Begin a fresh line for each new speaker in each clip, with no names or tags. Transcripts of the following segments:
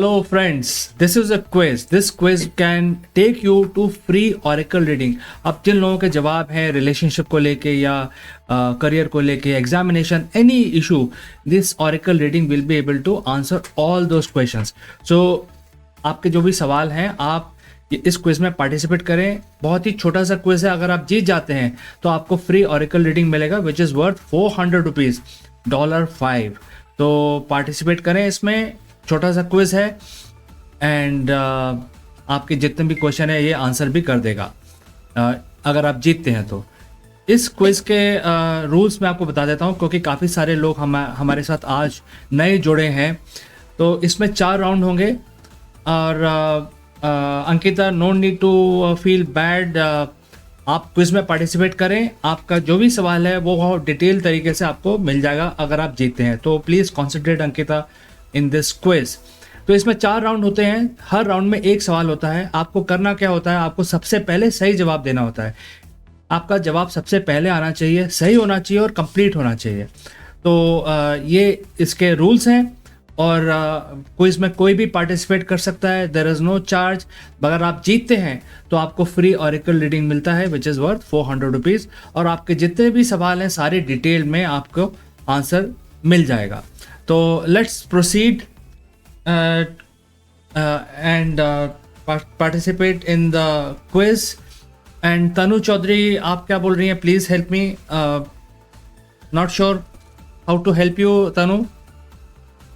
Hello friends, this is a quiz. This quiz can take you to free Oracle reading. अब जिन लोगों के जवाब हैं रिलेशनशिप को लेके या करियर को लेके, examination, any issue, this Oracle reading will be able to answer all those questions. So आपके जो भी सवाल हैं आप इस क्विज में पार्टिसिपेट करें. बहुत ही छोटा सा क्विज है. अगर आप जीत जाते हैं तो आपको फ्री Oracle रीडिंग मिलेगा विच इज़ वर्थ $400 $5. तो पार्टिसिपेट करें. इसमें छोटा सा क्विज है एंड आपके जितने भी क्वेश्चन है ये आंसर भी कर देगा अगर आप जीतते हैं तो. इस क्विज के रूल्स मैं आपको बता देता हूँ क्योंकि काफ़ी सारे लोग हमारे साथ आज नए जुड़े हैं. तो इसमें 4 राउंड होंगे और Ankita, no need to feel bad. आप क्विज में पार्टिसिपेट करें. आपका जो भी सवाल है वो डिटेल तरीके से आपको मिल जाएगा अगर आप जीतते हैं. तो please concentrate Ankita in this quiz. तो इसमें 4 राउंड होते हैं. हर राउंड में एक सवाल होता है. आपको करना क्या होता है, आपको सबसे पहले सही जवाब देना होता है. आपका जवाब सबसे पहले आना चाहिए, सही होना चाहिए और कंप्लीट होना चाहिए. तो ये इसके रूल्स हैं और क्विज में कोई भी पार्टिसिपेट कर सकता है. There is no charge. अगर आप जीतते हैं तो आपको फ्री Oracle रीडिंग मिलता है विच इज़ वर्थ $400 और आपके जितने भी सवाल हैं सारे डिटेल में आपको आंसर मिल जाएगा. तो let's proceed and participate in the quiz. And Tanu Chaudhary, आप क्या बोल रही हैं? Please help me. Not sure how to help you Tanu.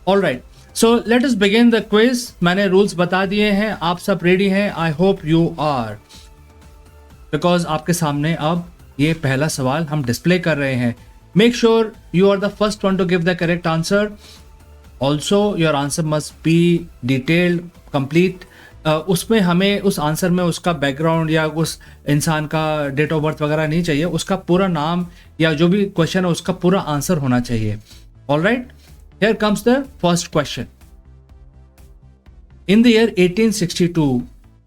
All right, so let us begin the quiz. मैंने रूल्स बता दिए हैं. आप सब रेडी हैं? I hope you are, because आपके सामने अब ये पहला सवाल हम डिस्प्ले कर रहे हैं. Make sure you are the first one to give the correct answer. Also, your answer must be detailed, complete. उसमें हमें उस आंसर में उसका बैकग्राउंड या उस इंसान का डेट ऑफ बर्थ वगैरह नहीं चाहिए. उसका पूरा नाम या जो भी क्वेश्चन है उसका पूरा आंसर होना चाहिए. All right, here comes the first question. In the year 1862,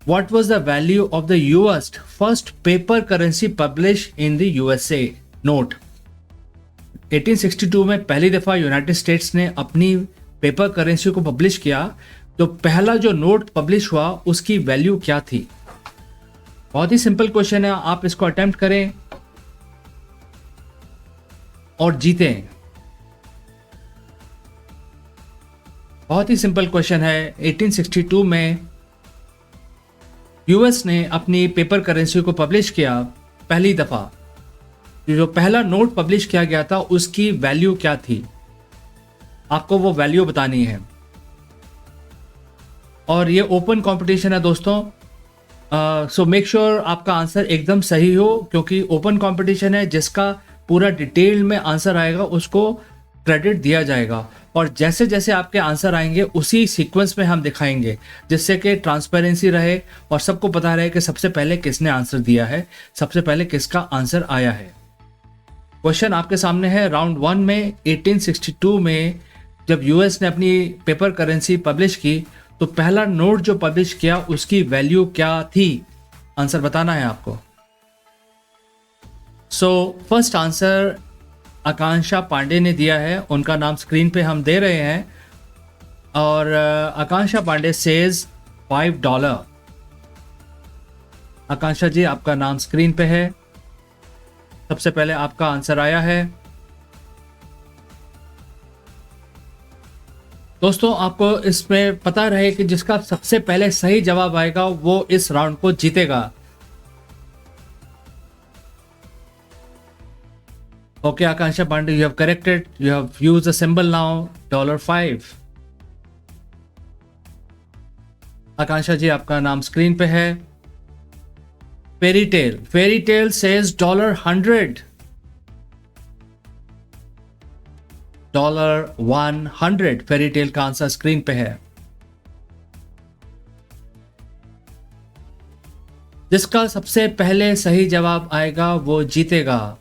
what was the value of the first paper currency published in the USA? Note. 1862 में पहली दफ़ा यूनाइटेड स्टेट्स ने अपनी पेपर करेंसी को पब्लिश किया. तो पहला जो नोट पब्लिश हुआ उसकी वैल्यू क्या थी? बहुत ही सिंपल क्वेश्चन है. आप इसको अटेम्प्ट करें और जीतें. बहुत ही सिंपल क्वेश्चन है. 1862 में यूएस ने अपनी पेपर करेंसी को पब्लिश किया पहली दफ़ा. जो पहला नोट पब्लिश किया गया था उसकी वैल्यू क्या थी? आपको वो वैल्यू बतानी है. और ये ओपन कंपटीशन है दोस्तों. सो मेक श्योर आपका आंसर एकदम सही हो क्योंकि ओपन कंपटीशन है. जिसका पूरा डिटेल में आंसर आएगा उसको क्रेडिट दिया जाएगा. और जैसे जैसे आपके आंसर आएंगे उसी सीक्वेंस में हम दिखाएंगे जिससे कि ट्रांसपेरेंसी रहे और सबको पता रहे कि सबसे पहले किसने आंसर दिया है, सबसे पहले किसका आंसर आया है. क्वेश्चन आपके सामने है. राउंड 1 में 1862 में जब यूएस ने अपनी पेपर करेंसी पब्लिश की तो पहला नोट जो पब्लिश किया उसकी वैल्यू क्या थी? आंसर बताना है आपको. सो फर्स्ट आंसर आकांक्षा पांडे ने दिया है. उनका नाम स्क्रीन पे हम दे रहे हैं और आकांक्षा पांडे सेज $5. आकांक्षा जी, आपका नाम स्क्रीन पे है. सबसे पहले आपका आंसर आया है. दोस्तों, आपको इसमें पता रहे कि जिसका सबसे पहले सही जवाब आएगा वो इस राउंड को जीतेगा. Okay Akanksha Pandey, you have corrected. You have used the symbol now $5. Akanksha ji, आपका नाम स्क्रीन पे है. Fairy tale says $100. $100 fairy tale का आंसर स्क्रीन पे है. जिसका सबसे पहले सही जवाब आएगा वो जीतेगा.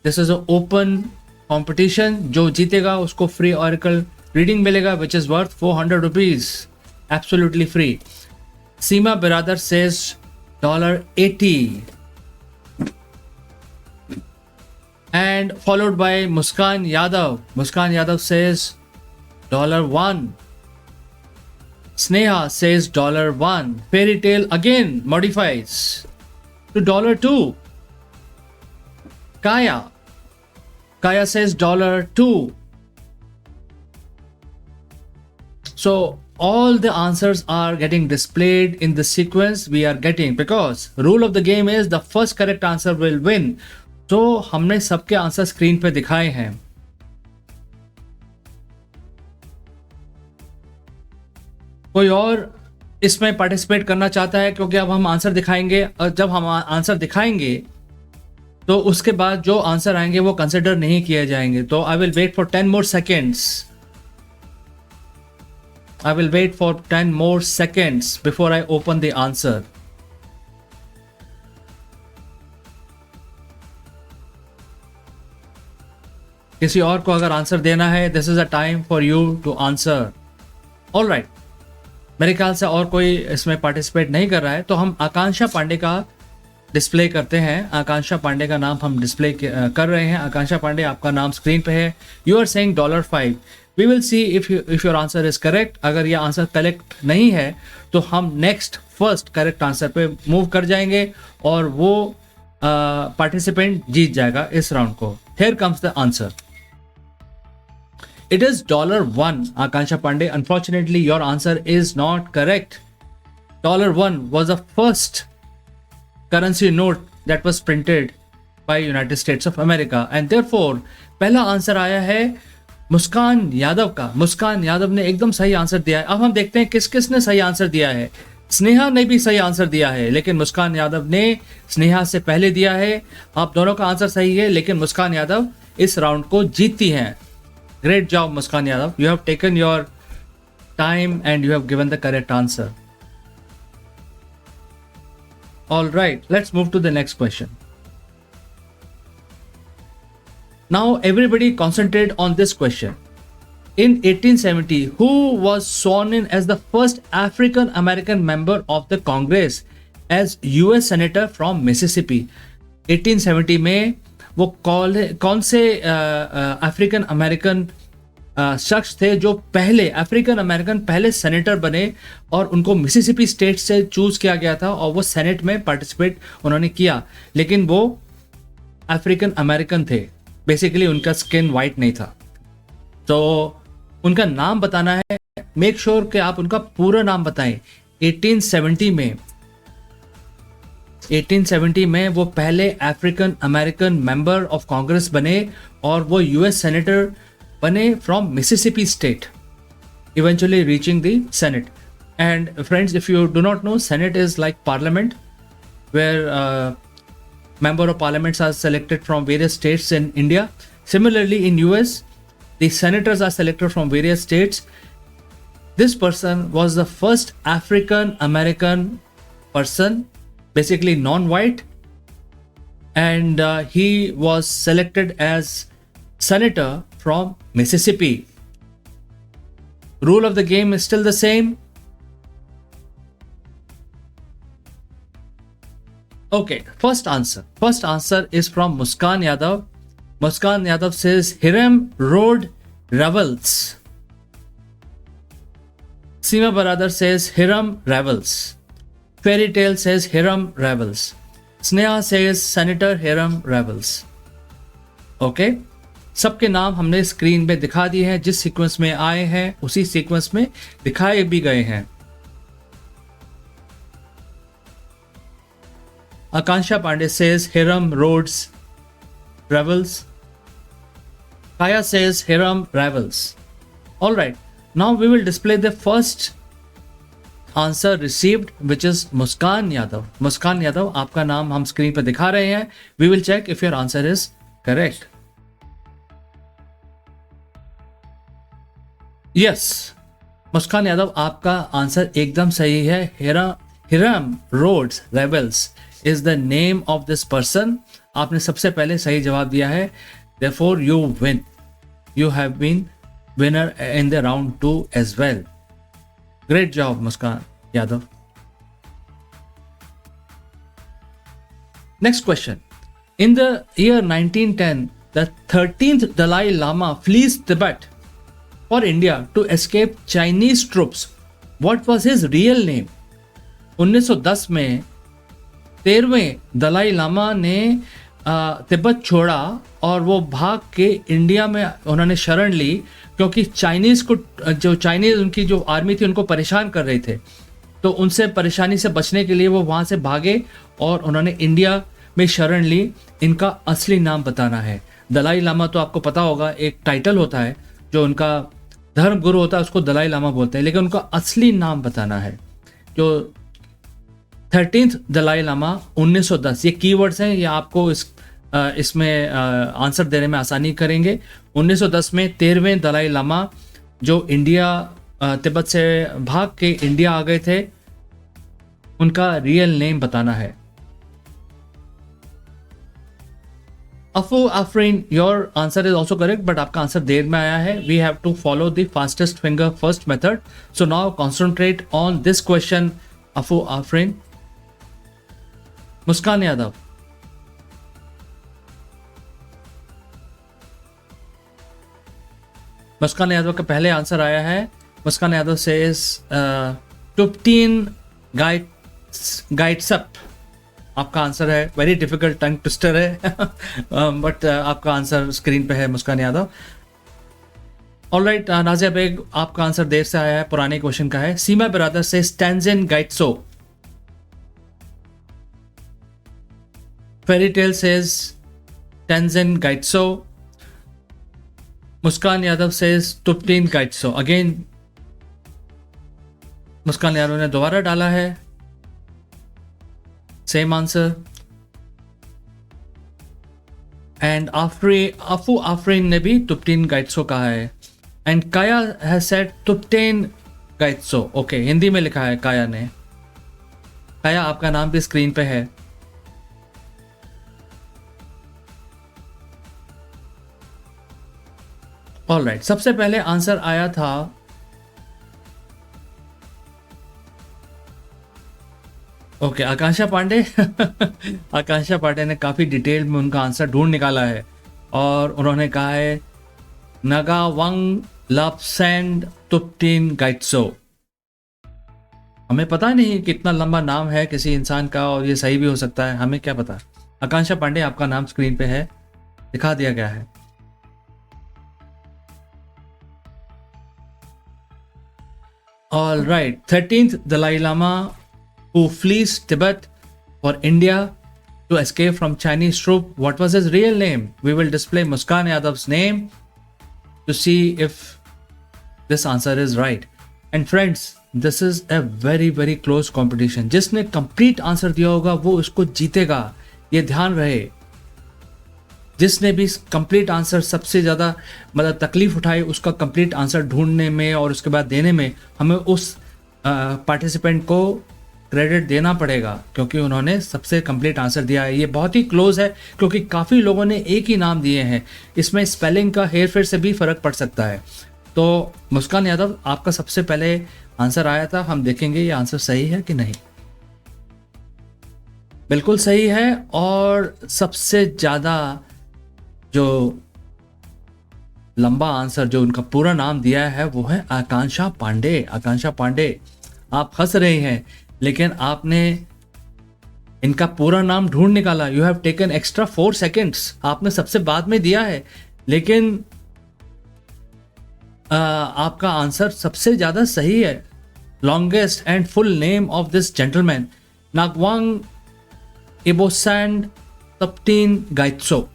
This is open competition. जो जीतेगा उसको फ्री Oracle रीडिंग मिलेगा which is worth $400 absolutely free. Seema Biradar says $80 and followed by Muskan Yadav. Muskan Yadav says $1. Sneha says $1. Fairy tale again modifies to $2. Kaya says $2. So all the answers are getting displayed in the sequence we are getting, because rule of the game is the first correct answer will win. तो हमने सबके answer screen पे दिखाए हैं. कोई और इसमें participate करना चाहता है? क्योंकि अब हम आंसर दिखाएंगे, और जब हम आंसर दिखाएंगे तो उसके बाद जो आंसर आएंगे वो कंसिडर नहीं किए जाएंगे. तो I will wait for 10 more seconds. I will wait for 10 more seconds before I open the answer. किसी और को अगर आंसर देना है, this is a time for you to answer. All right. मेरे ख्याल से और कोई इसमें पार्टिसिपेट नहीं कर रहा है, तो हम आकांक्षा पांडे का डिस्प्ले करते हैं. आकांक्षा पांडे का नाम हम डिस्प्ले कर रहे हैं. आकांक्षा पांडे, आपका नाम स्क्रीन पे है. You are saying $5. We will see if your answer is correct. अगर यह आंसर करेक्ट नहीं है तो हम नेक्स्ट फर्स्ट करेक्ट आंसर पे मूव कर जाएंगे और वो पार्टिसिपेंट जीत जाएगा इस राउंड को. Here comes the answer. It is $1, Akansha Pandey. Unfortunately, your answer is not correct. $1 was the first currency note that was printed by United States of America, and therefore पहला answer आया है मुस्कान यादव का. मुस्कान यादव ने एकदम सही answer दिया है. अब हम देखते हैं किस किस ने सही आंसर दिया है. स्नेहा ने भी सही आंसर दिया है, लेकिन मुस्कान यादव ने स्नेहा से पहले दिया है. आप दोनों का आंसर सही है, लेकिन मुस्कान यादव इस राउंड को जीतती हैं. Great job, Muskan Yadav. You have taken your time and you have given the correct answer. All right, let's move to the next question. Now, everybody concentrate on this question. In 1870, who was sworn in as the first African American member of the Congress as US Senator from Mississippi? 1870 में वो कौन से African American शख्स थे जो पहले African American पहले senator बने और उनको मिसिसिपी स्टेट से चूज किया गया था और वो सेनेट में पार्टिसिपेट उन्होंने किया, लेकिन वो अफ्रीकन अमेरिकन थे. बेसिकली उनका स्किन वाइट नहीं था. तो उनका नाम बताना है. मेक श्योर कि आप उनका पूरा नाम बताएं. 1870 में वो पहले African American member of Congress बने और वो यूएस सेनेटर बने from Mississippi state, eventually reaching the Senate. And friends, if you do not know, Senate is like parliament where member of parliaments are selected from various states in India. Similarly, in US, the senators are selected from various states. This person was the first African American person, basically non-white, and he was selected as senator from Mississippi. Rule of the game is still the same. Okay, first answer is from Muskan Yadav. Muskan Yadav says Hiram Road Revels. Seema Baradar says Hiram Revels. Fairy Tale says Hiram Revels. Sneha says Senator Hiram Revels. Okay, सबके नाम हमने screen पे दिखा दिए हैं. जिस sequence में आए हैं उसी सीक्वेंस में दिखाए भी गए हैं. Akansha Pandey says Hiram Rhodes Revels. Kaya says Hiram Revels. All right. Now we will display the first answer received, which is Muskan Yadav. Muskan Yadav, आपका नाम हम स्क्रीन पर दिखा रहे हैं. We will check if your answer is correct. Yes, Muskan Yadav, आपका answer एकदम सही है. Hiram Rhodes Revels is the name of this person. आपने सबसे पहले सही जवाब दिया है. Therefore you win. You have been winner in the round 2 as well. Great job, Muskan Yadav. Next question. In the year 1910, the 13th Dalai Lama flees Tibet for India to escape Chinese troops what was his real name? 1910 में 13वें दलाई लामा ने तिब्बत छोड़ा और वो भाग के India में उन्होंने शरण ली, क्योंकि चाइनीज़ को, जो चाइनीज़ उनकी जो आर्मी थी उनको परेशान कर रहे थे, तो उनसे परेशानी से बचने के लिए वो वहाँ से भागे और उन्होंने इंडिया में शरण ली। इनका असली नाम बताना है। दलाई लामा तो आपको पता होगा एक टाइटल होता है, जो उनका धर्म गुरु होता है उसको दलाई लामा बोलते हैं, लेकिन उनका असली नाम बताना है। जो 13th दलाई लामा 1910, ये कीवर्ड्स हैं, ये आपको इसमें आंसर देने में आसानी करेंगे। 1910 में 13वें दलाई लामा जो इंडिया तिब्बत से भाग के इंडिया आ गए थे, उनका रियल नेम बताना है। Afu Afreen, your answer is also correct, but आपका आंसर देर में आया है। We have to follow the fastest finger first method, so now concentrate on this question. Afu Afreen. मुस्कान यादव, मुस्कान यादव का पहले आंसर आया है। मुस्कान यादव से टुप्टीन गाइड्सअप आपका आंसर है। वेरी डिफिकल्ट टंग ट्विस्टर है बट आपका आंसर स्क्रीन पे है, मुस्कान यादव। ऑलराइट नाजिया बेग, आपका आंसर देर से आया है, पुराने क्वेश्चन का है। सीमा बिरादर से Tenzin Gyatso. Fairy tale says Tenzin Gyatso. Muskan Yadav says Thupten Gyatso. Again Muskan Yadav ने दोबारा डाला है सेम आंसर। एंड अफू आफरीन ने भी टुप्टीन गाइट्सो कहा है। एंड काया हैज सेड टुप्टेन गाइट्सो। ओके, हिंदी में लिखा है काया ने। काया, आपका नाम भी स्क्रीन पे है। ऑलराइट, सबसे पहले आंसर आया था ओके आकांक्षा पांडे आकांक्षा पांडे ने काफ़ी डिटेल में उनका आंसर ढूंढ निकाला है और उन्होंने कहा है नगावंग लपसेंड टुप्टीन गाइट्सो। हमें पता नहीं कितना लंबा नाम है किसी इंसान का, और ये सही भी हो सकता है, हमें क्या पता। आकांक्षा पांडे, आपका नाम स्क्रीन पे है, दिखा दिया गया है। All right, 13th Dalai Lama, who flees Tibet for India to escape from Chinese troop. What was his real name? We will display Muskan Yadav's name to see if this answer is right. And friends, this is a very very close competition. जिसने complete answer दिया होगा वो उसको जीतेगा, ये ध्यान रहे। जिसने भी कंप्लीट आंसर सबसे ज़्यादा मतलब तकलीफ उठाई उसका कंप्लीट आंसर ढूंढने में और उसके बाद देने में, हमें उस पार्टिसिपेंट को क्रेडिट देना पड़ेगा, क्योंकि उन्होंने सबसे कंप्लीट आंसर दिया है। ये बहुत ही क्लोज है, क्योंकि काफ़ी लोगों ने एक ही नाम दिए हैं। इसमें स्पेलिंग का हेर फेर से भी फ़र्क पड़ सकता है। तो मुस्कान यादव, आपका सबसे पहले आंसर आया था, हम देखेंगे ये आंसर सही है कि नहीं। बिल्कुल सही है, और सबसे ज़्यादा जो लंबा आंसर जो उनका पूरा नाम दिया है वो है आकांक्षा पांडे। आकांक्षा पांडे, आप हंस रहे हैं, लेकिन आपने इनका पूरा नाम ढूंढ निकाला। You have taken extra 4 seconds. आपने सबसे बाद में दिया है, लेकिन आपका आंसर सबसे ज़्यादा सही है। Longest and full name of this gentleman, Ngawang Lobsang Thupten Gyatso.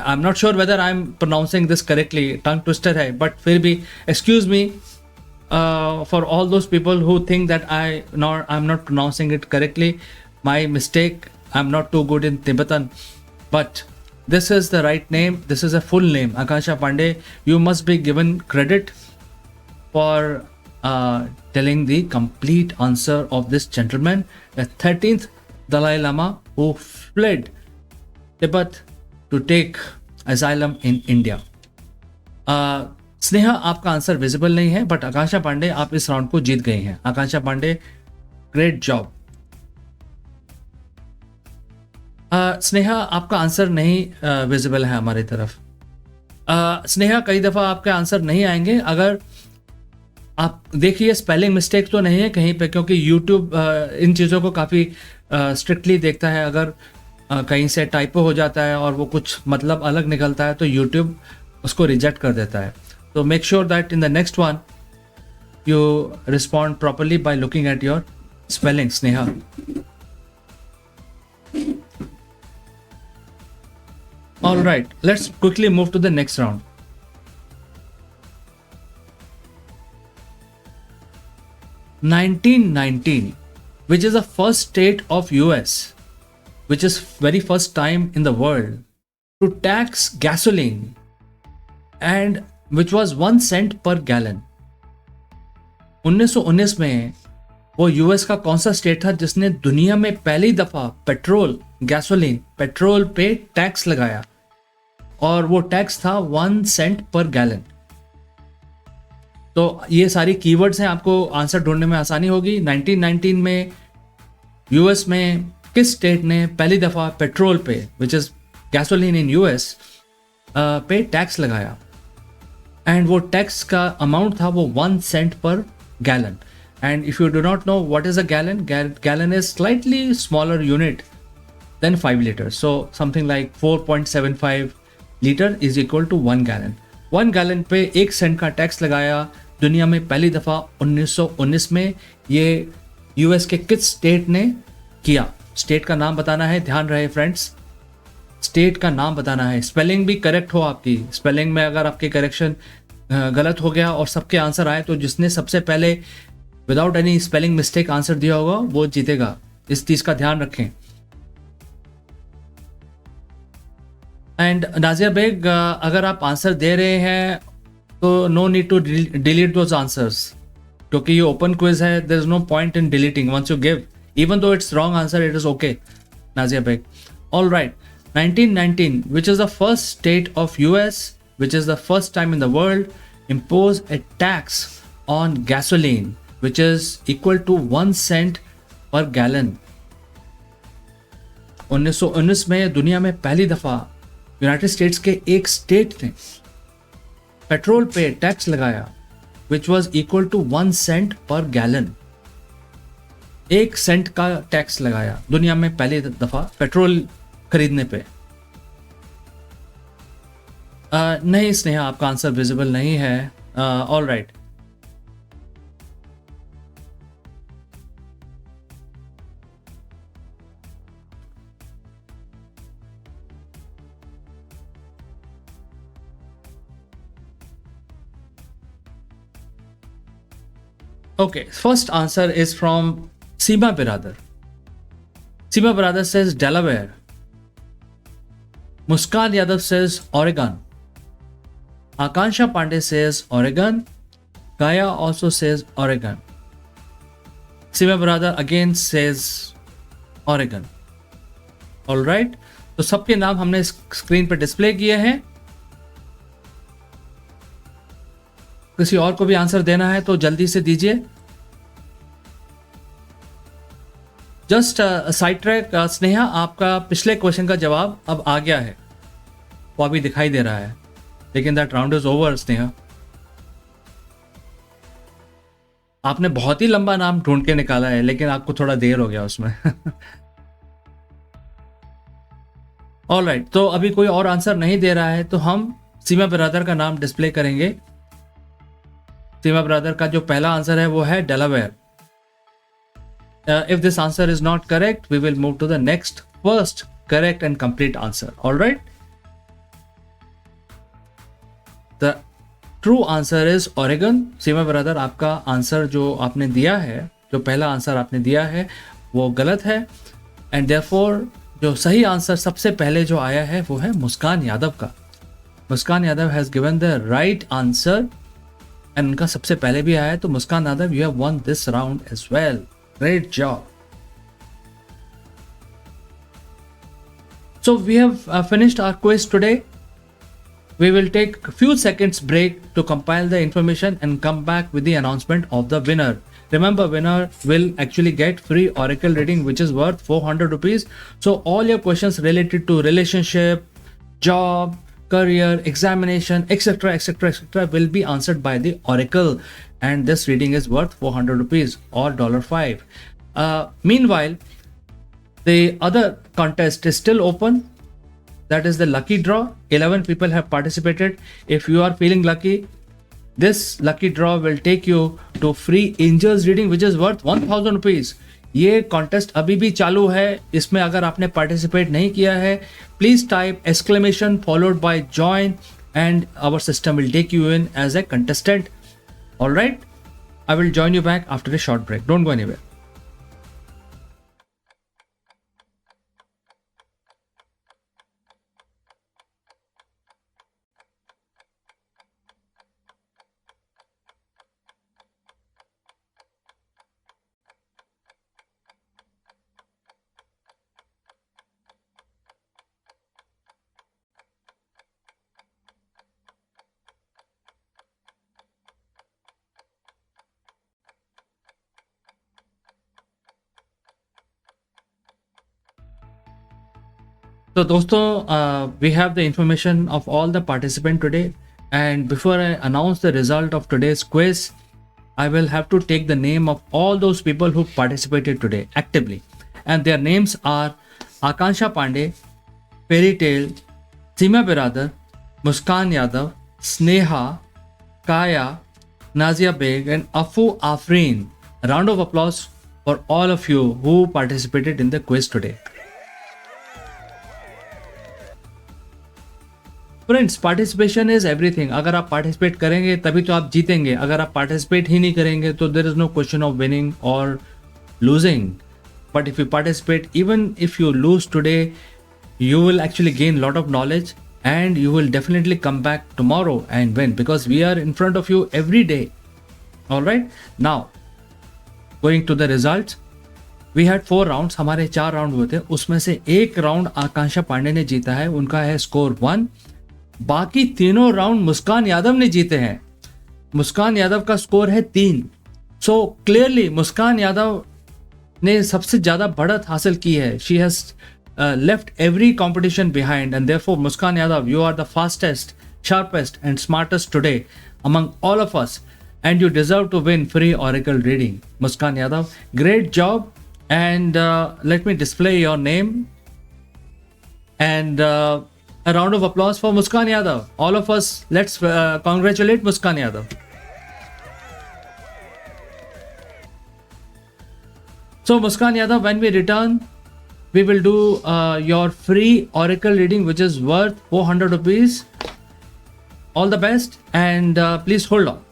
I'm not sure whether I'm pronouncing this correctly, tongue twister है, but फिर भी excuse me for all those people who think that I'm not pronouncing it correctly. My mistake. I'm not too good in Tibetan, but this is the right name. This is a full name. Akansha Pandey, you must be given credit for telling the complete answer of this gentleman, the 13th Dalai Lama who fled Tibet to take asylum in India. Sneha, आपका answer visible नहीं है, but आकांक्षा पांडे आप इस round को जीत गए हैं। आकांक्षा Pandey, great job. Sneha, आपका answer नहीं विजिबल है हमारी तरफ। स्नेहा, कई दफ़ा आपके आंसर नहीं आएंगे। अगर आप देखिए स्पेलिंग मिस्टेक तो नहीं है कहीं पे, क्योंकि यूट्यूब इन चीज़ों को काफ़ी स्ट्रिक्टली देखता है। अगर कहीं से टाइपो हो जाता है और वो कुछ मतलब अलग निकलता है तो यूट्यूब उसको रिजेक्ट कर देता है। तो make sure that in the next one you respond properly by looking at your spelling, Sneha. All right, let's quickly move to the next round. (1919), which is the first state of US, which is very first time in the world to tax gasoline, and which was 1 cent per gallon. 1919 में वो US का कौन सा state था जिसने दुनिया में पहली दफा पेट्रोल पे टैक्स लगाया, और वो टैक्स था 1 सेंट पर गैलन। तो ये सारी कीवर्ड्स हैं, आपको आंसर ढूंढने में आसानी होगी। 1919 में यूएस में किस स्टेट ने पहली दफा पेट्रोल पे, which is gasoline in US, पे टैक्स लगाया, एंड वो टैक्स का अमाउंट था वो 1 सेंट पर gallon. And if you do not know what is a gallon, gallon is slightly smaller unit than 5 liters. So something like 4.75 liter is equal to 1 gallon. 1 gallon पे 1 Saint का tax लगाया दुनिया में पहली दफ़ा 1919 में। ये यूएस के किस स्टेट ने किया? स्टेट का नाम बताना है, ध्यान रहे फ्रेंड्स, स्टेट का नाम बताना है। स्पेलिंग भी करेक्ट हो आपकी। स्पेलिंग में अगर आपके करेक्शन गलत हो गया और सबके आंसर आए तो जिसने सबसे पहले without any spelling mistake answer दिया होगा वो जीतेगा। इस चीज का ध्यान रखें। एंड नाजिया बेग, अगर आप आंसर दे रहे हैं तो no need to delete those answers, क्योंकि ये ओपन क्विज है। There is no point in deleting once you give, even though it's wrong answer, it is okay Nazia Beg. All right, 1919, which is the first state of US, which is the first time in the world, imposed a tax on gasoline, which is equal to 1 cent per gallon. 1919 में दुनिया में पहली दफा United states के एक state ने petrol पे tax लगाया, which was equal to 1 cent per gallon. 1 Saint का टैक्स लगाया दुनिया में पहली दफा पेट्रोल खरीदने पे। नहीं स्नेहा, आपका आंसर विजिबल नहीं है। All right, okay, first answer is from Seema Biradar. Seema Biradar says Delaware. Muskan Yadav says Oregon. Akansha Pandey says Oregon. Gaya also says Oregon. Seema Biradar again says Oregon. All right, तो सबके नाम हमने screen पर display किए हैं। किसी और को भी आंसर देना है तो जल्दी से दीजिए। जस्ट साइड ट्रैक, स्नेहा, आपका पिछले क्वेश्चन का जवाब अब आ गया है, वो अभी दिखाई दे रहा है, लेकिन that round is over. Sneha, आपने बहुत ही लंबा नाम ढूंढ के निकाला है, लेकिन आपको थोड़ा देर हो गया उसमें। ऑल राइट, तो अभी कोई और आंसर नहीं दे रहा है तो हम सीमा बिरादर का नाम डिस्प्ले करेंगे। सीमा बिरादर का जो पहला आंसर है वो है Delaware. If this answer is not correct, we will move to the next first correct and complete answer. All right. The true answer is Oregon. Seema brother, आपका आंसर जो आपने दिया है, जो पहला आंसर आपने दिया है वो गलत है, and therefore जो सही आंसर सबसे पहले जो आया है वो है मुस्कान यादव का। Muskan Yadav has given the right answer and उनका सबसे पहले भी आया है। तो Muskan Yadav, you have won this round as well. Great job. So we have finished our quiz today. We will take a few seconds break to compile the information and come back with the announcement of the winner. Remember, winner will actually get free Oracle reading which is worth 400 rupees. So all your questions related to relationship, job, career, examination, etc will be answered by the Oracle. and this reading is worth 400 rupees or $5. Meanwhile, the other contest is still open. That is the lucky draw. 11 people have participated. If you are feeling lucky, this lucky draw will take you to free angels reading which is worth 1000 rupees. ये contest अभी भी चालू है. इसमें अगर आपने participate नहीं किया है, please type exclamation followed by join and our system will take you in as a contestant. All right, I will join you back after a short break. Don't go anywhere. So दोस्तों, we have the information of all the participants today, and before I announce the result of today's quiz, I will have to take the name of all those people who participated today actively, and their names are Akansha Pandey, Fairy Tale, Seema Biradar, Muskan Yadav, Sneha, Kaya, Nazia Beg, and Afu Afreen. A round of applause for all of you who participated in the quiz today. Friends, participation is everything. अगर आप participate करेंगे तभी तो आप जीतेंगे. अगर आप participate ही नहीं करेंगे तो there is no question of winning और losing. But if you participate, even if you lose today, you will actually gain lot of knowledge and you will definitely come back tomorrow and win, because we are in front of you every day. All right, now going to the results. We had 4 rounds. हमारे 4 round हुए थे, उसमें से एक round आकांक्षा पांडे ने जीता है, उनका है स्कोर 1. बाकी तीनों राउंड मुस्कान यादव ने जीते हैं. मुस्कान यादव का स्कोर है 3. सो क्लियरली मुस्कान यादव ने सबसे ज्यादा बढ़त हासिल की है. She has left every competition behind, and therefore Muskan Yadav, you are the fastest, sharpest and smartest today among all of us, and you deserve to win free oracle reading. Muskan Yadav, great job, and let me display your name, and a round of applause for Muskan Yadav. All of us, let's congratulate Muskan Yadav. So Muskan Yadav, when we return, we will do your free oracle reading which is worth 400 rupees. All the best, and please hold on.